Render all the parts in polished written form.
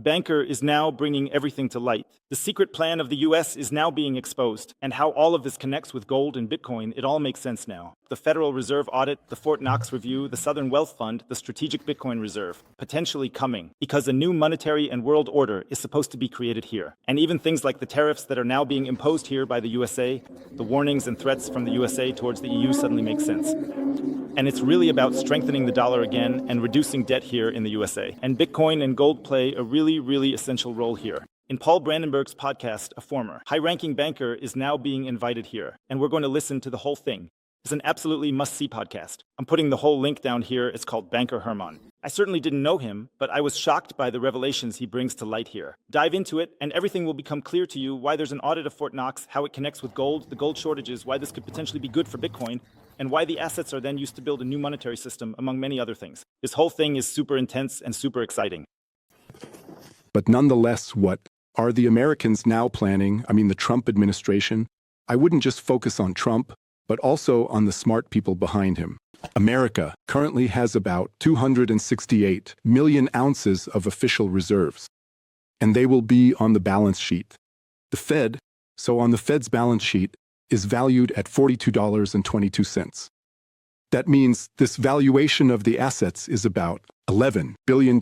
banker is now bringing everything to light. The secret plan of the US is now being exposed, and how all of this connects with gold and Bitcoin, it all makes sense now. The Federal Reserve audit, the Fort Knox review, the Sovereign Wealth Fund, the Strategic Bitcoin Reserve, potentially coming, because a new monetary and world order is supposed to be created here. And even things like the tariffs that are now being imposed here by the USA, the warnings and threats from the USA towards the EU suddenly make sense. And it's really about strengthening the dollar again and reducing debt here in the USA. And Bitcoin and gold play a really essential role here. In Paul Brandenburg's podcast, a former high-ranking banker is now being invited here, and we're going to listen to the whole thing. It's an absolutely must-see podcast. I'm putting the whole link down here. It's called Banker Herman. I certainly didn't know him, but I was shocked by the revelations he brings to light here. Dive into it, and everything will become clear to you: why there's an audit of Fort Knox, how it connects with gold, the gold shortages, why this could potentially be good for Bitcoin, and why the assets are then used to build a new monetary system, among many other things. This whole thing is super intense and super exciting. But nonetheless, what are the Americans now planning? I mean, the Trump administration? I wouldn't just focus on Trump, but also on the smart people behind him. America currently has about 268 million ounces of official reserves, and they will be on the balance sheet. The Fed, so on the Fed's balance sheet, is valued at $42.22. That means this valuation of the assets is about $11 billion.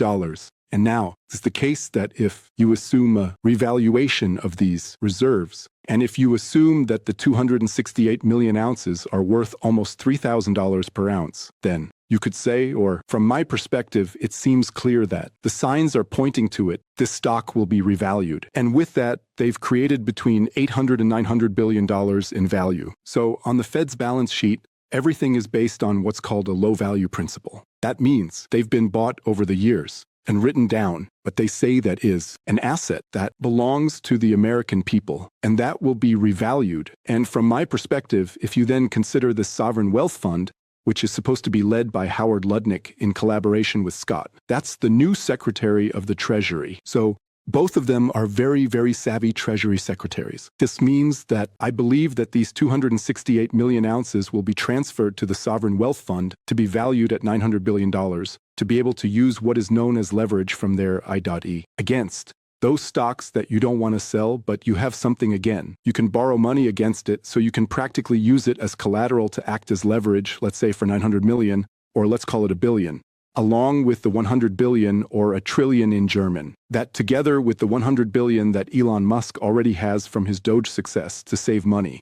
And now, it's the case that if you assume a revaluation of these reserves, and if you assume that the 268 million ounces are worth almost $3,000 per ounce, then you could say, or from my perspective, it seems clear that the signs are pointing to it, this stock will be revalued. And with that, they've created between $800 and $900 billion in value. So on the Fed's balance sheet, everything is based on what's called a low-value principle. That means they've been bought over the years and written down, but they say that is an asset that belongs to the American people, and that will be revalued. And from my perspective, if you then consider the Sovereign Wealth Fund, which is supposed to be led by Howard Lutnick in collaboration with Scott, that's the new Secretary of the Treasury. So both of them are very savvy Treasury secretaries. This means that I believe that these 268 million ounces will be transferred to the Sovereign Wealth Fund to be valued at $900 billion, to be able to use what is known as leverage from their I.E. against those stocks that you don't want to sell, but you have something again. You can borrow money against it, so you can practically use it as collateral to act as leverage, let's say for 900 million, or let's call it $1 billion. Along with the 100 billion or a trillion in German. That together with the 100 billion that Elon Musk already has from his Doge success to save money.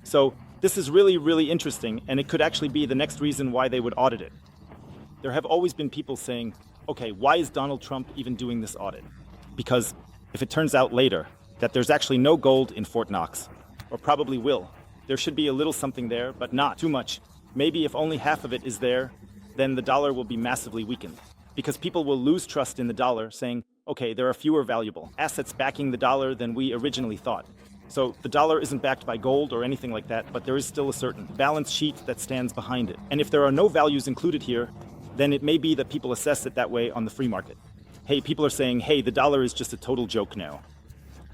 So this is really interesting, and it could actually be the next reason why they would audit it. There have always been people saying, okay, why is Donald Trump even doing this audit? Because if it turns out later that there's actually no gold in Fort Knox, or probably will, there should be a little something there, but not too much. Maybe if only half of it is there, then the dollar will be massively weakened. Because people will lose trust in the dollar, saying, okay, there are fewer valuable assets backing the dollar than we originally thought. So the dollar isn't backed by gold or anything like that, but there is still a certain balance sheet that stands behind it. And if there are no values included here, then it may be that people assess it that way on the free market. Hey, people are saying, hey, the dollar is just a total joke now.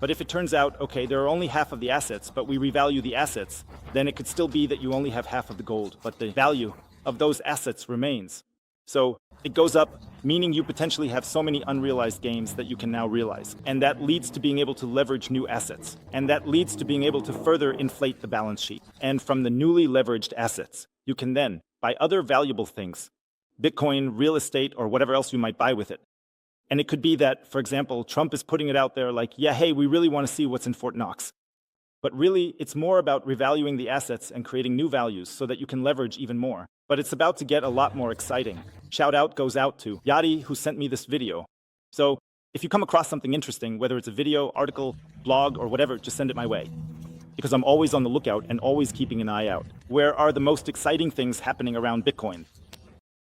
But if it turns out, okay, there are only half of the assets, but we revalue the assets, then it could still be that you only have half of the gold, but the value of those assets remains. So it goes up, meaning you potentially have so many unrealized gains that you can now realize. And that leads to being able to leverage new assets. And that leads to being able to further inflate the balance sheet. And from the newly leveraged assets, you can then buy other valuable things, Bitcoin, real estate, or whatever else you might buy with it. And it could be that, for example, Trump is putting it out there like, yeah, hey, we really want to see what's in Fort Knox. But really, it's more about revaluing the assets and creating new values so that you can leverage even more. But it's about to get a lot more exciting. Shout out goes out to Yadi, who sent me this video. So if you come across something interesting, whether it's a video, article, blog, or whatever, just send it my way. Because I'm always on the lookout and always keeping an eye out. Where are the most exciting things happening around Bitcoin?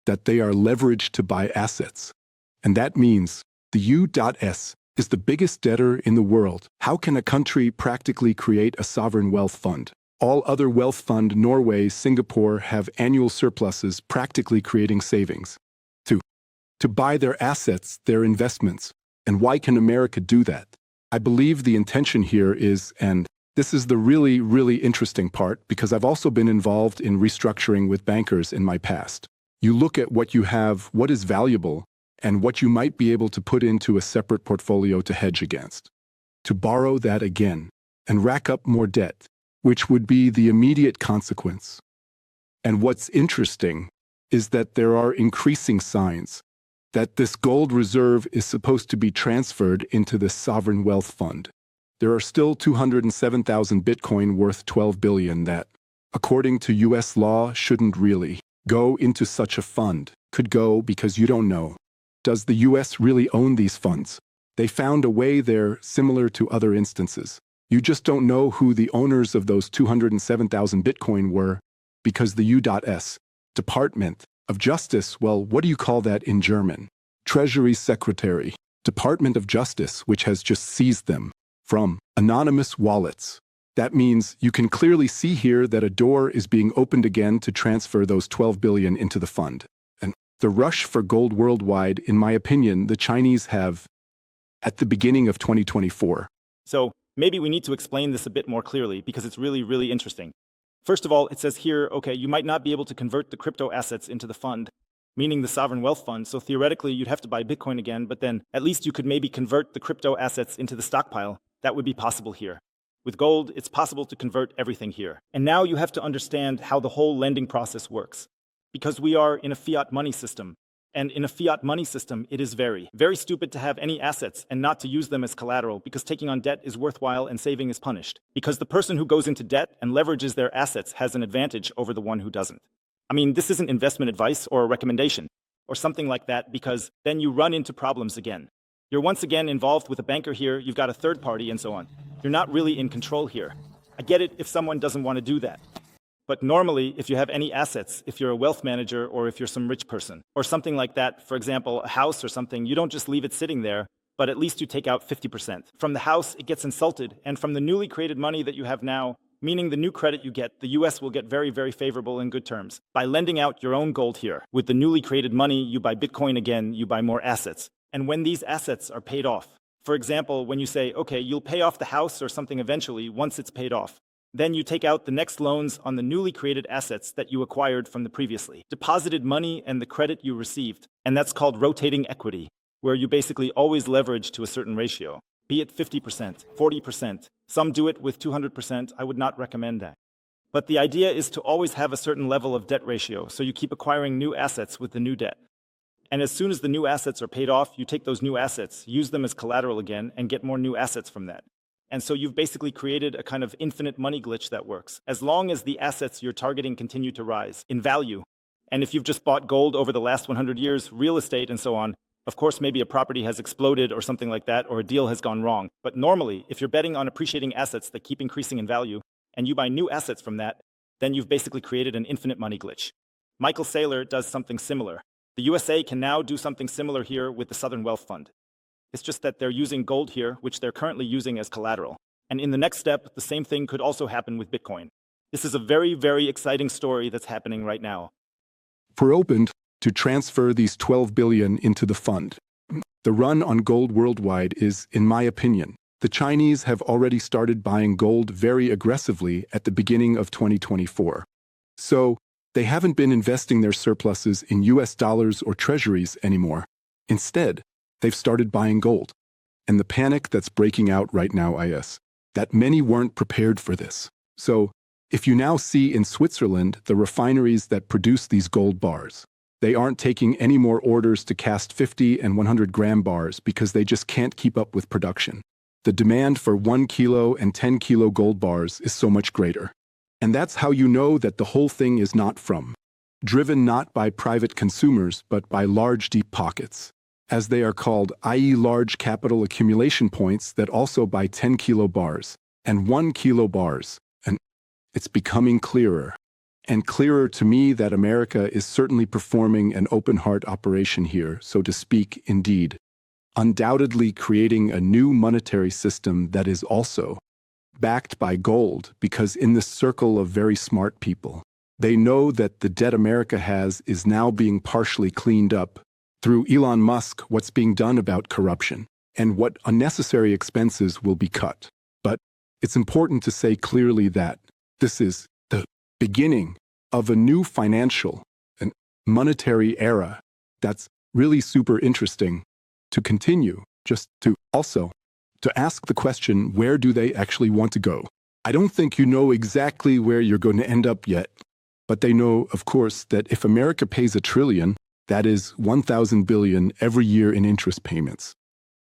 That they are leveraged to buy assets. And that means the U.S. is the biggest debtor in the world. How can a country practically create a sovereign wealth fund? All other wealth fund, Norway, Singapore, have annual surpluses practically creating savings. To buy their assets, their investments. And why can America do that? I believe the intention here is, and this is the really interesting part, because I've also been involved in restructuring with bankers in my past. You look at what you have, what is valuable, and what you might be able to put into a separate portfolio to hedge against. To borrow that again and rack up more debt, which would be the immediate consequence. And what's interesting is that there are increasing signs that this gold reserve is supposed to be transferred into the sovereign wealth fund. There are still 207,000 Bitcoin worth $12 billion that, according to US law, shouldn't really go into such a fund. Could go because you don't know. Does the US really own these funds? They found a way there similar to other instances. You just don't know who the owners of those 207,000 Bitcoin were because the U.S. Department of Justice, well, what do you call that in German? Treasury Secretary, Department of Justice, which has just seized them from anonymous wallets. That means you can clearly see here that a door is being opened again to transfer those 12 billion into the fund. And the rush for gold worldwide, in my opinion, the Chinese have at the beginning of 2024. So maybe we need to explain this a bit more clearly because it's really, really interesting. First of all, it says here, okay, you might not be able to convert the crypto assets into the fund, meaning the sovereign wealth fund. So theoretically, you'd have to buy Bitcoin again, but then at least you could maybe convert the crypto assets into the stockpile. That would be possible here. With gold, it's possible to convert everything here. And now you have to understand how the whole lending process works. Because we are in a fiat money system. And in a fiat money system, it is very, very stupid to have any assets and not to use them as collateral because taking on debt is worthwhile and saving is punished. Because the person who goes into debt and leverages their assets has an advantage over the one who doesn't. I mean, this isn't investment advice or a recommendation or something like that because then you run into problems again. You're once again involved with a banker here, you've got a third party and so on. You're not really in control here. I get it if someone doesn't want to do that. But normally, if you have any assets, if you're a wealth manager or if you're some rich person or something like that, for example, a house or something, you don't just leave it sitting there, but at least you take out 50%. From the house, it gets insulted, and from the newly created money that you have now, meaning the new credit you get, the US will get very, very favorable in good terms. By lending out your own gold here, with the newly created money, you buy Bitcoin again, you buy more assets. And when these assets are paid off, for example, when you say, okay, you'll pay off the house or something eventually once it's paid off, then you take out the next loans on the newly created assets that you acquired from the previously deposited money and the credit you received. And that's called rotating equity, where you basically always leverage to a certain ratio, be it 50%, 40%. Some do it with 200%. I would not recommend that. But the idea is to always have a certain level of debt ratio, so you keep acquiring new assets with the new debt. And as soon as the new assets are paid off, you take those new assets, use them as collateral again, and get more new assets from that. And so you've basically created a kind of infinite money glitch that works, as long as the assets you're targeting continue to rise in value. And if you've just bought gold over the last 100 years, real estate and so on, of course, maybe a property has exploded or something like that, or a deal has gone wrong. But normally, if you're betting on appreciating assets that keep increasing in value, and you buy new assets from that, then you've basically created an infinite money glitch. Michael Saylor does something similar. The USA can now do something similar here with the Sovereign Wealth Fund. It's just that they're using gold here, which they're currently using as collateral. And in the next step, the same thing could also happen with Bitcoin. This is a very, very exciting story that's happening right now. We're opened to transfer these 12 billion into the fund. The run on gold worldwide is, in my opinion, the Chinese have already started buying gold very aggressively at the beginning of 2024. So they haven't been investing their surpluses in US dollars or treasuries anymore. Instead, they've started buying gold. And the panic that's breaking out right now is that many weren't prepared for this. So if you now see in Switzerland the refineries that produce these gold bars, they aren't taking any more orders to cast 50 and 100 gram bars because they just can't keep up with production. The demand for 1 kilo and 10 kilo gold bars is so much greater. And that's how you know that the whole thing is driven not by private consumers, but by large deep pockets, as they are called, i.e. large capital accumulation points that also buy 10 kilo bars and 1 kilo bars. And it's becoming clearer and clearer to me that America is certainly performing an open heart operation here, so to speak, indeed, undoubtedly creating a new monetary system that is also backed by gold, because in this circle of very smart people, they know that the debt America has is now being partially cleaned up through Elon Musk, what's being done about corruption, and what unnecessary expenses will be cut. But it's important to say clearly that this is the beginning of a new financial and monetary era that's really super interesting to continue, just to also to ask the question, where do they actually want to go? I don't think you know exactly where you're going to end up yet, but they know, of course, that if America pays $1 trillion, that is 1,000 billion every year in interest payments.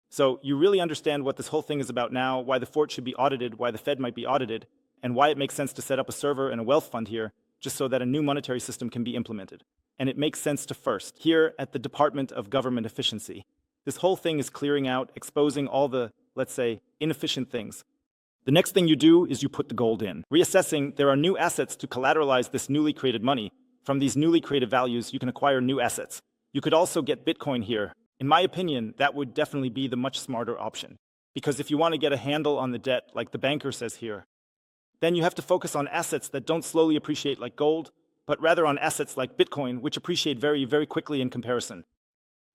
So you really understand what this whole thing is about now, why the fort should be audited, why the Fed might be audited, and why it makes sense to set up a server and a wealth fund here, just so that a new monetary system can be implemented. And it makes sense to first, here at the Department of Government Efficiency. This whole thing is clearing out, exposing all the, let's say, inefficient things. The next thing you do is you put the gold in. Reassessing, there are new assets to collateralize this newly created money. From these newly created values, you can acquire new assets. You could also get Bitcoin here. In my opinion, that would definitely be the much smarter option. Because if you want to get a handle on the debt, like the banker says here, then you have to focus on assets that don't slowly appreciate like gold, but rather on assets like Bitcoin, which appreciate very, very quickly in comparison.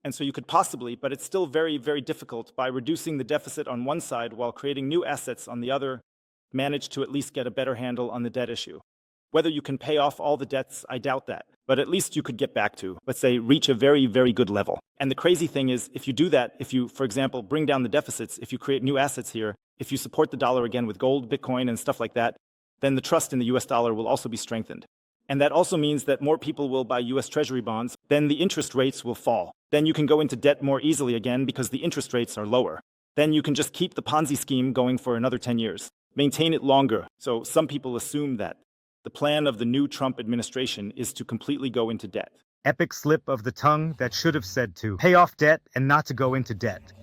And so you could possibly, but it's still very, very difficult, by reducing the deficit on one side while creating new assets on the other, manage to at least get a better handle on the debt issue. Whether you can pay off all the debts, I doubt that. But at least you could get back to, let's say, reach a very, very good level. And the crazy thing is, if you do that, if you, for example, bring down the deficits, if you create new assets here, if you support the dollar again with gold, Bitcoin, and stuff like that, then the trust in the US dollar will also be strengthened. And that also means that more people will buy US Treasury bonds, then the interest rates will fall. Then you can go into debt more easily again because the interest rates are lower. Then you can just keep the Ponzi scheme going for another 10 years. Maintain it longer. So some people assume that the plan of the new Trump administration is to completely go into debt. Epic slip of the tongue that should have said to pay off debt and not to go into debt.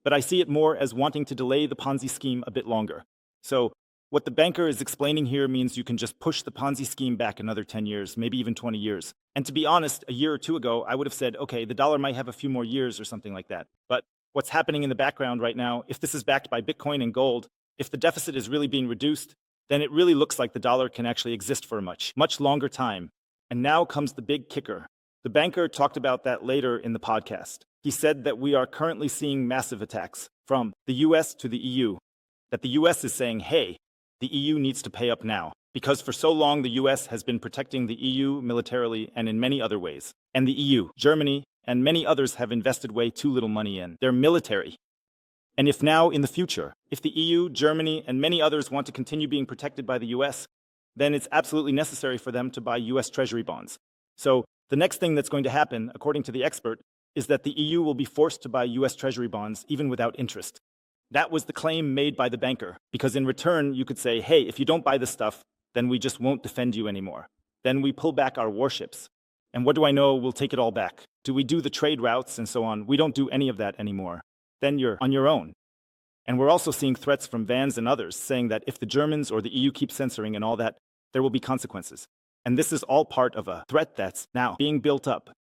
But I see it more as wanting to delay the Ponzi scheme a bit longer. So what the banker is explaining here means you can just push the Ponzi scheme back another 10 years, maybe even 20 years. And to be honest, a year or two ago, I would have said, okay, the dollar might have a few more years or something like that. But what's happening in the background right now, if this is backed by Bitcoin and gold, if the deficit is really being reduced, then it really looks like the dollar can actually exist for a much, much longer time. And now comes the big kicker. The banker talked about that later in the podcast. He said that we are currently seeing massive attacks from the US to the EU, that the US is saying, hey, the EU needs to pay up now, because for so long the US has been protecting the EU militarily and in many other ways. And the EU, Germany, and many others have invested way too little money in their military. And if now, in the future, if the EU, Germany, and many others want to continue being protected by the US, then it's absolutely necessary for them to buy US Treasury bonds. So the next thing that's going to happen, according to the expert, is that the EU will be forced to buy US Treasury bonds even without interest. That was the claim made by the banker, because in return, you could say, hey, if you don't buy this stuff, then we just won't defend you anymore. Then we pull back our warships. And what do I know? We'll take it all back. Do we do the trade routes and so on? We don't do any of that anymore. Then you're on your own. And we're also seeing threats from Vans and others saying that if the Germans or the EU keep censoring and all that, there will be consequences. And this is all part of a threat that's now being built up.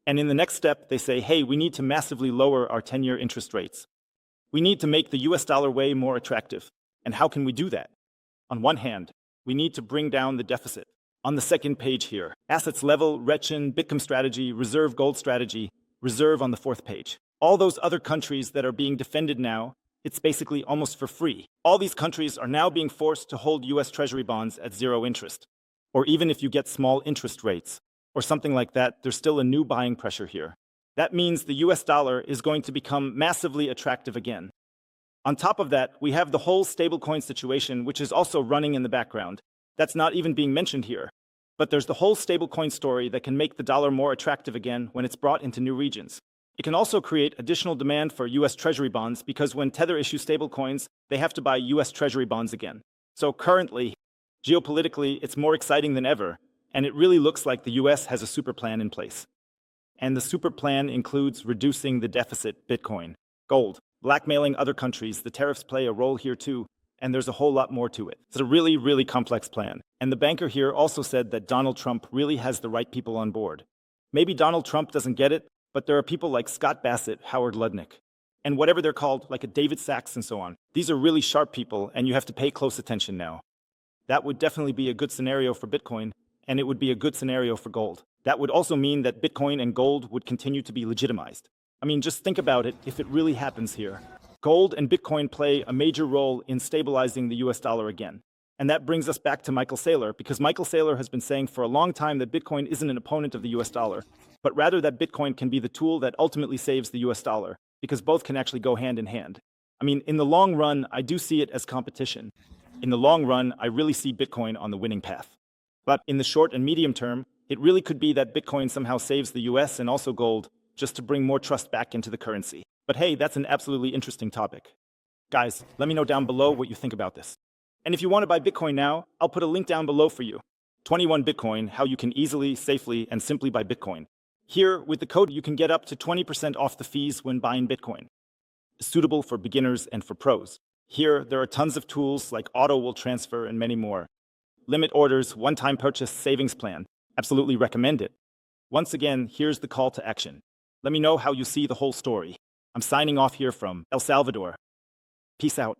And in the next step, they say, hey, we need to massively lower our 10-year interest rates. We need to make the US dollar way more attractive. And how can we do that? On one hand, we need to bring down the deficit. On the second page here, assets level, Retchen, Bitcoin strategy, reserve gold strategy, reserve on the fourth page. All those other countries that are being defended now, it's basically almost for free. All these countries are now being forced to hold US Treasury bonds at 0 interest. Or even if you get small interest rates, or something like that, there's still a new buying pressure here. That means the US dollar is going to become massively attractive again. On top of that, we have the whole stablecoin situation, which is also running in the background. That's not even being mentioned here. But there's the whole stablecoin story that can make the dollar more attractive again when it's brought into new regions. It can also create additional demand for US Treasury bonds because when Tether issues stablecoins, they have to buy US Treasury bonds again. So currently, geopolitically, it's more exciting than ever, and it really looks like the US has a super plan in place. And the super plan includes reducing the deficit, Bitcoin, gold, blackmailing other countries. The tariffs play a role here too, and there's a whole lot more to it. It's a really, really complex plan. And the banker here also said that Donald Trump really has the right people on board. Maybe Donald Trump doesn't get it, but there are people like Scott Bassett, Howard Lutnick, and whatever they're called, like a David Sachs and so on. These are really sharp people, and you have to pay close attention now. That would definitely be a good scenario for Bitcoin, and it would be a good scenario for gold. That would also mean that Bitcoin and gold would continue to be legitimized. I mean, just think about it if it really happens here. Gold and Bitcoin play a major role in stabilizing the US dollar again. And that brings us back to Michael Saylor, because Michael Saylor has been saying for a long time that Bitcoin isn't an opponent of the US dollar, but rather that Bitcoin can be the tool that ultimately saves the US dollar, because both can actually go hand in hand. I mean, in the long run, I do see it as competition. In the long run, I really see Bitcoin on the winning path. But in the short and medium term, it really could be that Bitcoin somehow saves the US and also gold, just to bring more trust back into the currency. But hey, that's an absolutely interesting topic. Guys, let me know down below what you think about this. And if you want to buy Bitcoin now, I'll put a link down below for you. 21 Bitcoin, how you can easily, safely, and simply buy Bitcoin. Here, with the code, you can get up to 20% off the fees when buying Bitcoin. Suitable for beginners and for pros. Here, there are tons of tools like auto will transfer and many more. Limit orders, one-time purchase savings plan. Absolutely recommend it. Once again, here's the call to action. Let me know how you see the whole story. I'm signing off here from El Salvador. Peace out.